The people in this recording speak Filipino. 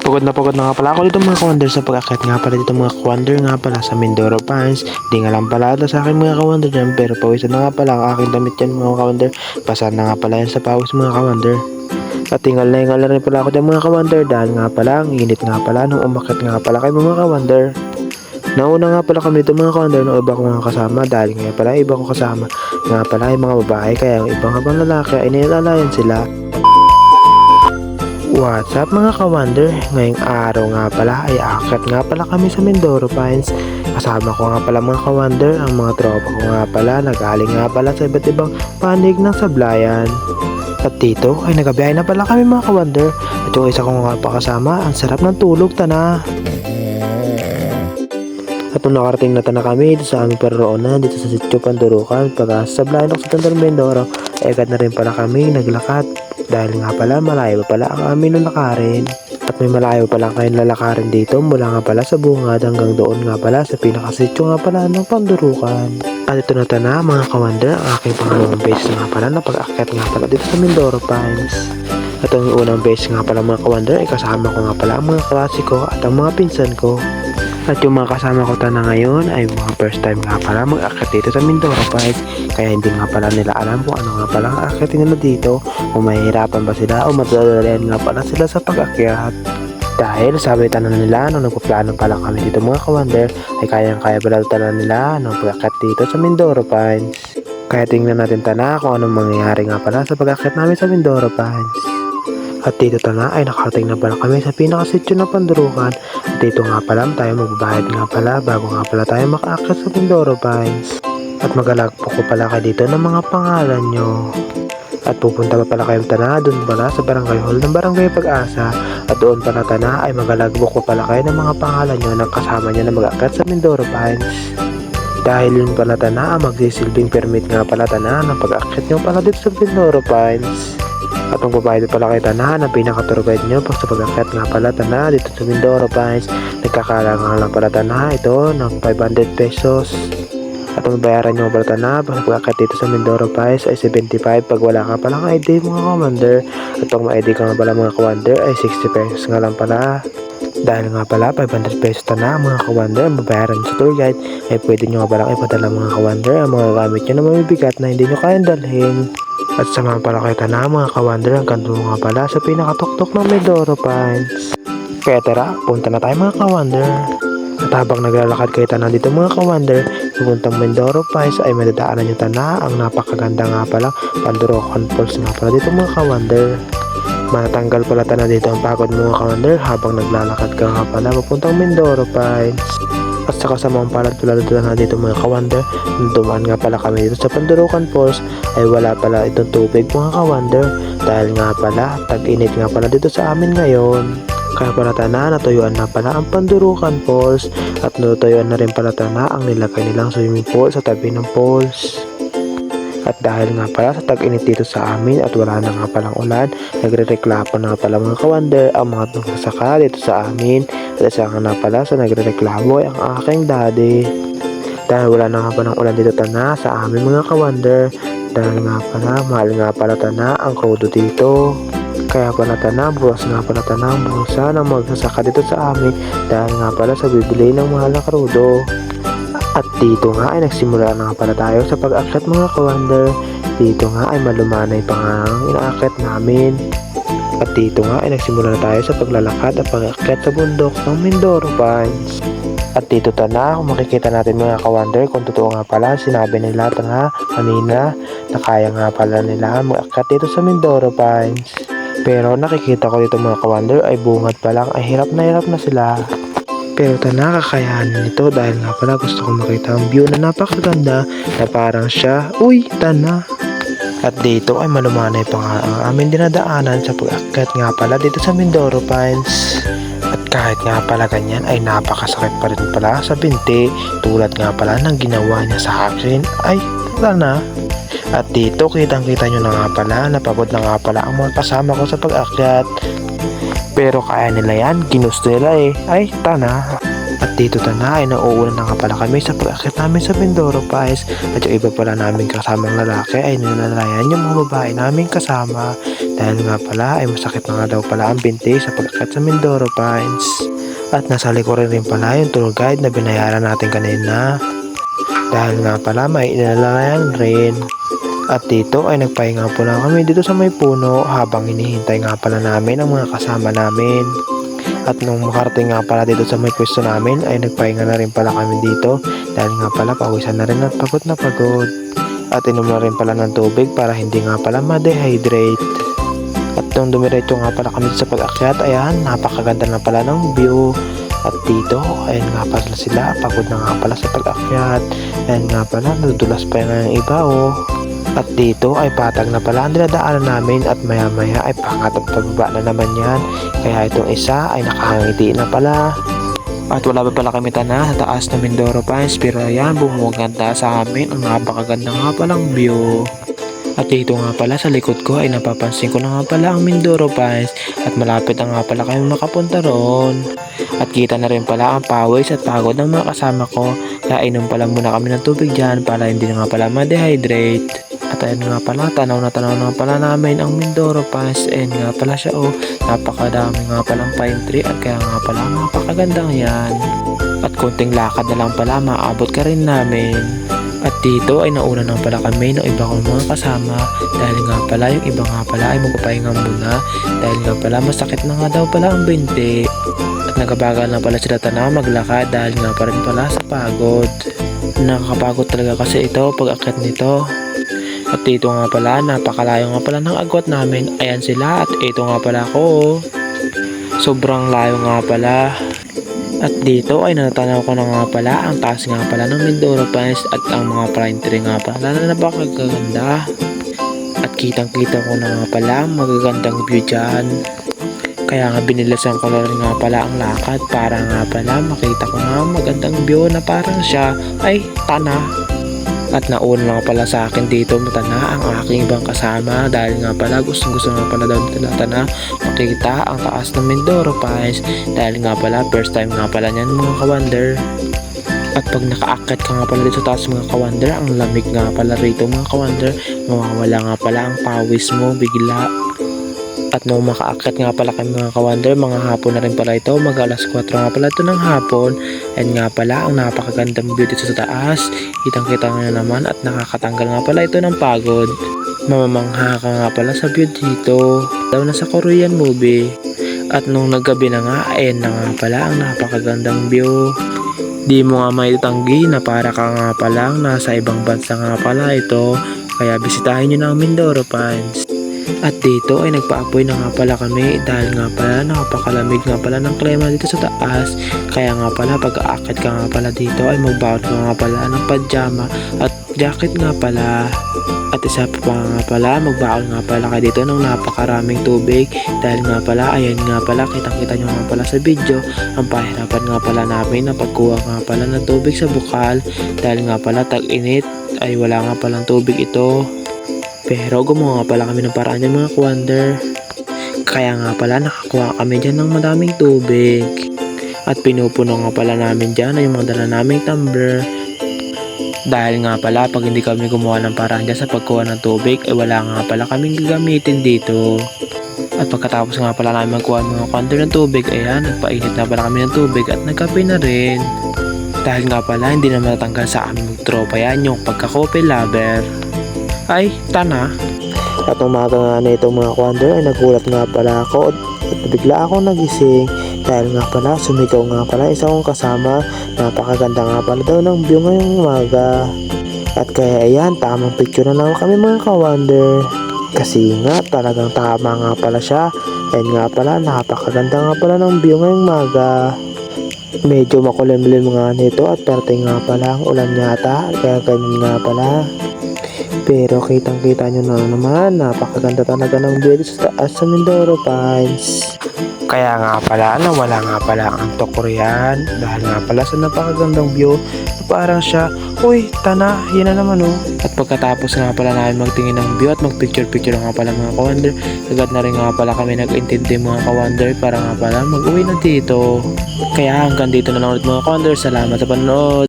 Pagod na nga pala ako dito mga kawander sa pag-akit nga pala dito mga kawander nga pala sa Mindoro Pines. Di nga lang pala ito sa akin mga kawander dyan, pero pawisan na nga pala ang aking damit yan mga kawander. Basa na nga pala yan sa pawis mga kawander. At tingal na rin pala ako dyan mga kawander dahil nga pala ang init nga pala nung umakit nga pala kay mga kawander. Nauna nga pala kami dito mga kawander ng iba ko mga kasama dahil nga pala iba ko kasama nga pala yung mga babae, kaya ang ibang habang lalaki ay nilalayan sila. What's up mga kawander? Ngayong araw nga pala ay akyat nga pala kami sa Mindoro Pines. Kasama ko nga pala mga kawander, ang mga tropa ko nga pala nagaling nga pala sa iba't ibang panig ng sablayan. At dito ay nagabiyahe na pala kami mga kawander. At yung isa ko nga pa kasama, ang sarap ng tulog tana. At nung nakarating na tana kami dito sa aming paroonan dito sa Sitio Pandurukan, pag sa sablayan ako sa Tandang Mindoro, ay agad na rin pala kami naglakad. Dahil nga pala malayo pala ang amin nung lakarin. At may malayo pala kayong lalakarin dito mula nga pala sa bungad hanggang doon nga pala sa pinakasityo nga pala ng Pandurukan. At ito na tana mga kawander, ang aking pangalawang beses nga pala na pag-akyat nga pala dito sa Mindoro Pines. At ang unang beses nga pala mga kawander ay kasama ko nga pala ang mga klase ko at ang mga pinsan ko. At yung mga kasama ko tana ngayon ay mga first time nga pala mag-akyat dito sa Mindoro Pines. Kaya hindi nga pala nila alam kung ano nga pala ang akyatin nila dito, kung mahihirapan ba sila o madadalian nga pala sila sa pag-akyat. Dahil sabi tanan nila nung nagpaplano pala kami dito mga kawander ay kayang-kaya pala tanan nila nung pag-akyat dito sa Mindoro Pines. Kaya tingnan natin tana kung anong mangyayari nga pala sa pag-akyat namin sa Mindoro Pines. At dito tana ay nakarating na pala kami sa pinakasityo ng Pandurukan. At dito nga pala tayo magbabayad nga pala bago nga pala tayo makaakyat sa Mindoro Pines. At magalagpo ko pala kayo dito ng mga pangalan nyo. At pupunta pa pala kayo tana doon pala sa barangay hall ng Barangay Pag-asa. At doon pala tana ay magalagpo ko pala kayo ng mga pangalan nyo ng kasama nyo na mag-akyat sa Mindoro Pines. Dahil yun pala tana ang magsisilbing permit nga pala tana ng pag-akyat nyo pala dito sa Mindoro Pines. At ang babayad pala kayo tana ng pinaka-tour guide nyo pag sa pag-akyat nga pala tana dito sa Mindoro Pines. Nagkakalangan lang pala tana ito ng 500 pesos. At ang bayaran nyo pala tana pag pag-akyat dito sa Mindoro Pines ay 75 pag wala ka palang ID mga kawander. At pag ma-ID ka nga pala mga kawander ay 60 pesos nga lang pala. Dahil nga pala 500 pesos tana mga kawander ang babayaran sa tour guide ay pwede nyo nga palang ipadala mga kawander ang mga gamit nyo na mabibigat na hindi nyo kayang dalhin. At samahan pala kayo tana mga kawander ang kanto nga pala sa pinakatuktok ng Mindoro Pines. Kaya tara, punta na tayo mga kawander. At habang naglalakad kayo tana dito mga kawander, pupuntang Mindoro Pines ay madadaanan nyo tana ang napakaganda nga pala Pandurukan Falls nga pala dito mga kawander. Matanggal pala tana dito ang pagod mga kawander habang naglalakad ka nga pala papuntang Mindoro Pines. At sa kasamang palad pala dito mga kawander, nung dumaan nga pala kami dito sa Pandurukan Falls ay wala pala itong tubig mga kawander dahil nga pala tag-init nga pala dito sa amin ngayon. Kaya pala tana natuyuan na pala ang Pandurukan Falls at natuyuan na rin pala tana ang nilagay nilang swimming pool sa tabi ng falls. At dahil nga pala sa tag-init dito sa amin at wala na nga palang ulan, nagre-reklamo na nga pala mga kawander ang mga nagsasaka dito sa amin. At isa nga na pala sa nagre-reklamo ay ang aking daddy. Dahil wala na nga palang ulan dito tana sa amin mga kawander. Dahil nga pala mahal nga pala tana ang krudo dito. Kaya pala tana buwas nga pala tana ang busa ng magsasaka dito sa amin dahil nga pala sa bibili ng mahal na krudo. At dito nga ay nagsimula na nga pala tayo sa pag-akyat mga kawander. Dito nga ay malumanay pa nga ang inaakyat namin. At dito nga ay nagsimula na tayo sa paglalakad at pag-akyat sa bundok ng Mindoro Pines. At dito tana kung makikita natin mga kawander kung totoo nga pala sinabi nila tanga kanina na kaya nga pala nila mag-akyat dito sa Mindoro Pines. Pero nakikita ko dito mga kawander ay bungad pa lang ay hirap na sila. Pero tana kakayanin nito dahil nga pala gusto kong makita ang view na napakaganda na parang siya, uy tana. At dito ay malumanay pa nga ang aming dinadaanan sa pag-akyat nga pala dito sa Mindoro Pines. At kahit nga pala ganyan ay napakasakit pa rin pala sa binti tulad nga pala ng ginawa niya sa akin ay tana. At dito kitang-kita nyo na nga pala napagod na nga pala ang mga kasama ko sa pag-akyat. Pero kaya nila yan, ginusto nila ay tana. At dito tana ay nauuna na nga pala kami sa pag-akyat namin sa Mindoro Pines. At yung iba pala namin kasamang lalaki ay ninalayan yung mga babae namin kasama. Dahil nga pala ay masakit na nga daw pala ang binti sa pag-akyat sa Mindoro Pines. At nasa likuran rin pala yung tour guide na binayaran natin kanina. Dahil nga pala may inalalayan rin. At dito ay nagpahinga po lang kami dito sa may puno habang hinihintay nga pala namin ang mga kasama namin. At nung makarating nga pala dito sa may pwesto namin ay nagpahinga na rin pala kami dito dahil nga pala pawisan na rin at pagod na pagod. At inom na rin pala ng tubig para hindi nga pala ma-dehydrate. At nung dumiretso nga pala kami sa pag-akyat, ayan, napakaganda na pala ng view. At dito, ayan nga pala sila, pagod na nga pala sa pag-akyat. Ayan nga pala, nadudulas pa yung iba oh. At dito ay patag na pala ang dinadaanan namin at maya maya ay pangat at pagbaba na naman yan. Kaya itong isa ay nakangiti na pala. At wala pa pala kami tana sa taas ng Mindoro Pines pero ayan bumuganda sa amin ang napakaganda nga palang view. At dito nga pala sa likod ko ay napapansin ko na nga pala ang Mindoro Pines at malapit na nga pala kami makapunta roon. At kita na rin pala ang pawis at pagod ng mga kasama ko kaya inom pala muna kami ng tubig dyan para hindi na nga pala ma-dehydrate. At ayun nga pala, tanaw na pala namin ang Mindoro Pines. Ayun nga pala siya oh, napakadami nga palang pine tree at kaya nga pala napakagandang yan. At konting lakad na lang pala, maabot ka rin namin. At dito ay nauna na pala kami ng iba kong mga kasama dahil nga pala yung iba nga pala ay magpapahinga muna dahil nga pala masakit na nga daw pala ang binti. At nagabagal na pala sila tanaw maglakad dahil nga pa rin pala sa pagod. Nakakapagod talaga kasi ito pag akyat nito. At dito nga pala, napakalayo nga pala ng agwat namin. Ayan sila at ito nga pala ako. Sobrang layo nga pala. At dito ay natanaw ko na nga pala ang taas nga pala ng Mindoro Pines at ang mga pine tree nga pala na napakaganda. At kitang kita ko na nga pala ang magagandang view dyan. Kaya nga binilasan ko na rin nga pala ang lakad para nga pala makita ko nga magandang view na parang siya ay tana. At nauna nga pala sa akin dito matana ang aking ibang kasama dahil nga pala gusto nga pala daw tana makita ang taas ng Mindoro Pines dahil nga pala first time nga pala niyan mga kawander. At pag nakaakyat ka nga pala dito sa taas mga kawander, ang lamig nga pala rito mga kawander, mawawala nga pala ang pawis mo bigla. At nung makaakyat nga pala kami mga kawander, mga hapon na rin pala ito, mag alas 4 nga pala ito ng hapon. And nga pala ang napakagandang view dito sa taas, kitang kita nga naman at nakakatanggal nga pala ito ng pagod. Mamamangha ka nga pala sa view dito, daw na sa Korean movie. At nung naggabi na nga, ayan na nga pala ang napakagandang view. Di mo nga maitanggi na para ka nga palang nasa ibang bansa nga pala ito, kaya bisitahin nyo na ang Mindoro Pines. At dito ay nagpaapoy na nga pala kami dahil nga pala napakalamig nga pala ng klima dito sa taas. Kaya nga pala pag aakit ka nga pala dito ay magbaon ka nga pala ng pajama at jacket nga pala. At isa pa nga pala, magbaon nga pala ka dito ng napakaraming tubig dahil nga pala, ayan nga pala, kitang-kita nyo nga pala sa video, ang pahirapan nga pala namin na pagkuha nga pala ng tubig sa bukal dahil nga pala tag-init ay wala nga palang tubig ito. Pero gumawa nga pala kami ng paraan dyan mga kawander. Kaya nga pala nakakuha kami dyan ng madaming tubig. At pinupuno nga pala namin dyan yung mga dala naming tumbler. Dahil nga pala pag hindi kami gumawa ng paraan dyan sa pagkuha ng tubig ay wala nga pala kaming gagamitin dito. At pagkatapos nga pala namin magkuha ng mga kawander ng tubig, ayan, nagpainit na pala kami ng tubig at nagkape na rin. Dahil nga pala hindi na matatanggal sa aming tropa yan yung pagka-coffee lover. Ay, tana. At umaga nga na itong mga kawander ay nagulat nga pala ako at bigla ako nagising dahil nga pala sumigaw nga pala isa kong kasama, napakaganda nga pala daw ng view ngayong umaga. At kaya ayan, tamang picture na lang kami mga kawander kasi nga talagang tama nga pala siya. Ayan nga pala, napakaganda nga pala ng view ngayong umaga. Medyo makulimlim nga nito at parating nga pala ang ulan yata kaya ganyan nga pala. Pero kitang-kita nyo na naman, napakaganda talaga ng view sa taas sa Mindoro Pines. Kaya nga pala, nawala nga pala ang Korean dahil nga pala sa napakagandang view na parang siya, uy, tana, yan na naman oh. At pagkatapos nga pala namin magtingin ng view at magpicture-picture nga pala mga kawander, agad na rin nga pala kami nag-intindi mga kawander para nga pala mag-uwi na dito. Kaya hanggang dito na lang ulit mga kawander, salamat sa panonood.